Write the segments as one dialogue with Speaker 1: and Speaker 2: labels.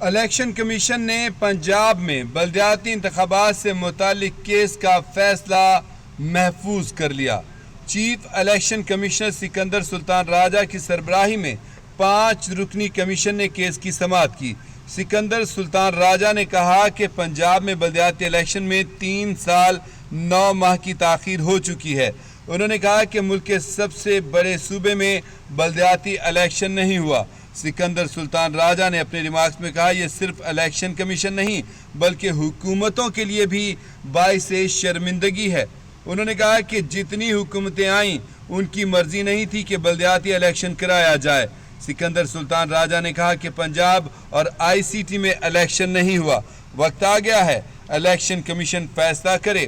Speaker 1: Election commission نے پنجاب میں بلدیاتی انتخابات سے متعلق کیس کا فیصلہ محفوظ کر لیا۔ چیف الیکشن کمشنر سکندر سلطان راجہ کی سربراہی میں 5 رکنی کمیشن نے کیس کی سماعت کی۔ سکندر سلطان راجہ نے کہا کہ پنجاب میں بلدیاتی الیکشن میں 3 سال 9 ماہ کی تاخیر ہو چکی ہے۔ انہوں نے کہا کہ ملک کے سب سے بڑے صوبے میں بلدیاتی الیکشن نہیں ہوا۔ سکندر سلطان راجہ نے اپنے ریمارکس میں کہا یہ صرف الیکشن کمیشن نہیں بلکہ حکومتوں کے لیے بھی باعث شرمندگی ہے۔ انہوں نے کہا کہ جتنی حکومتیں آئیں ان کی مرضی نہیں تھی کہ بلدیاتی الیکشن کرایا جائے۔ سکندر سلطان راجہ نے کہا کہ پنجاب اور آئی سی ٹی میں الیکشن نہیں ہوا، وقت آ گیا ہے الیکشن کمیشن فیصلہ کرے۔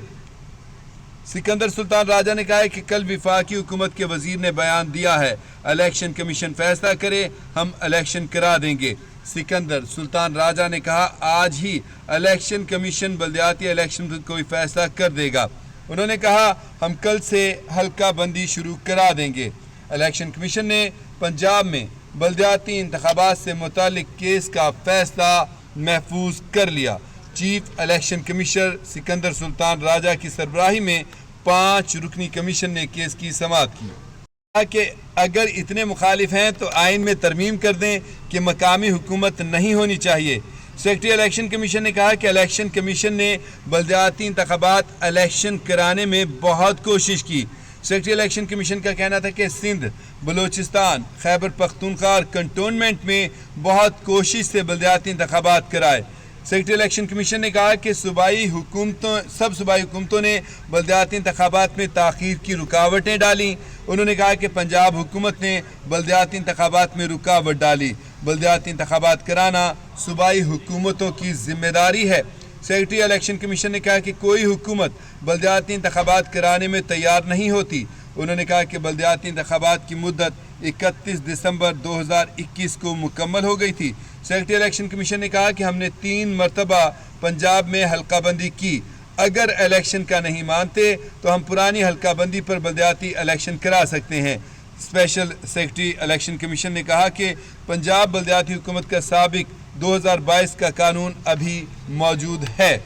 Speaker 1: سکندر سلطان راجہ نے کہا کہ کل وفاقی حکومت کے وزیر نے بیان دیا ہے الیکشن کمیشن فیصلہ کرے، ہم الیکشن کرا دیں گے۔ سکندر سلطان راجہ نے کہا آج ہی الیکشن کمیشن بلدیاتی الیکشن پر کوئی فیصلہ کر دے گا۔ انہوں نے کہا ہم کل سے حلقہ بندی شروع کرا دیں گے۔ الیکشن کمیشن نے پنجاب میں بلدیاتی انتخابات سے متعلق کیس کا فیصلہ محفوظ کر لیا۔ چیف الیکشن کمشنر سکندر سلطان راجہ کی سربراہی میں 5 رکنی کمیشن نے کیس کی سماعت کی۔ کہا کہ اگر اتنے مخالف ہیں تو آئین میں ترمیم کر دیں کہ مقامی حکومت نہیں ہونی چاہیے۔ سیکرٹری الیکشن کمیشن نے کہا کہ الیکشن کمیشن نے بلدیاتی انتخابات الیکشن کرانے میں بہت کوشش کی۔ سیکرٹری الیکشن کمیشن کا کہنا تھا کہ سندھ، بلوچستان، خیبر پختونخوا کنٹونمنٹ میں بہت کوشش سے بلدیاتی انتخابات کرائے۔ سیکرٹری الیکشن کمیشن نے کہا کہ سب صوبائی حکومتوں نے بلدیاتی انتخابات میں تاخیر کی رکاوٹیں ڈالیں۔ انہوں نے کہا کہ پنجاب حکومت نے بلدیاتی انتخابات میں رکاوٹ ڈالی۔ بلدیاتی انتخابات کرانا صوبائی حکومتوں کی ذمہ داری ہے۔ سیکرٹری الیکشن کمیشن نے کہا کہ کوئی حکومت بلدیاتی انتخابات کرانے میں تیار نہیں ہوتی۔ انہوں نے کہا کہ بلدیاتی انتخابات کی مدت 31 دسمبر 2021 کو مکمل ہو گئی تھی۔ سیکرٹری الیکشن کمیشن نے کہا کہ ہم نے 3 مرتبہ پنجاب میں حلقہ بندی کی۔ اگر الیکشن کا نہیں مانتے تو ہم پرانی حلقہ بندی پر بلدیاتی الیکشن کرا سکتے ہیں۔ اسپیشل سیکرٹری الیکشن کمیشن نے کہا کہ پنجاب بلدیاتی حکومت کا سابق 2022 کا قانون ابھی موجود ہے۔